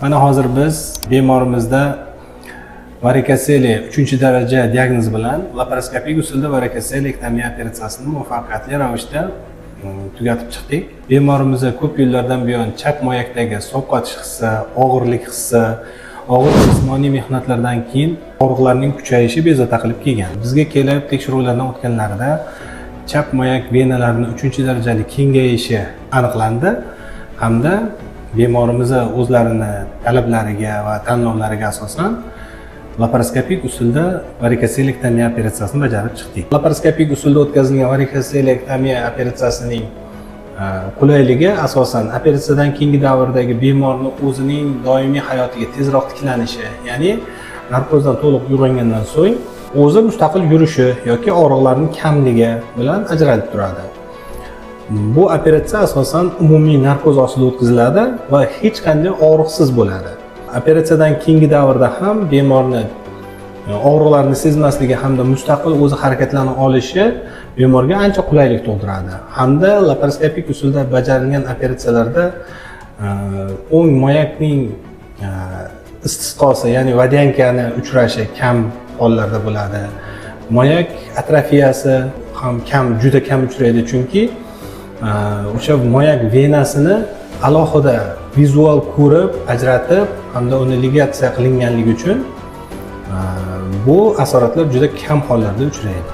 Mana hozir biz bemorimizda varikoseli 3-daraja diagnoz bilan laparoskopik usulda varikoselektomiya operatsiyasini muvaffaqiyatli ravishda tugatib chiqdik. Bemorimizda ko'p yillardan buyon chap moyakdagi sovqotish hissi, og'irlik hissi, og'ir jismoniy mehnatlardan keyin og'riqlarning kuchayishi bezovta qilib kelgan. Bizga kelib tekshiruvlardan o'tganlarida chap moyak venalarining 3-darajali kengayishi aniqlandi hamda bemorimiz o'zlarini talablariga va tanlovlariga asosan laparoskopik usulda varikoselektomiya operatsiyasini bajarib chiqdik. Laparoskopik usulda o'tkazilgan varikoselektomiya operatsiyasining qulayligi asosan operatsiyadan keyingi davrdagi bemorning o'zining doimiy hayotiga tezroq tiklanishi, ya'ni narkozdan to'liq uyg'ongandan so'ng o'zi mustaqil yurishi yoki og'riqlarning kamligi bilan ajralib turadi. Bu operatsiya asosan umumiy narkoz ostida o'tkaziladi va hech qanday og'riqsiz bo'ladi. Operatsiyadan keyingi davrda ham bemorni og'riqlarni sezmasligi hamda mustaqil o'zi harakatlana olishi bemorga ancha qulaylik tug'diradi. Hamda laparoskopik usulda bajarilgan operatsiyalarda o'ng moyakning istisqosi, ya'ni vodyankani uchrashi kam hollarda bo'ladi. Moyak atrofiyasi ham juda kam uchraydi, chunki o'sha moyak venasini alohida vizual ko'rib, ajratib hamda uni ligatsiya qilinganligi uchun bu asoratlar juda kam hollarda uchraydi.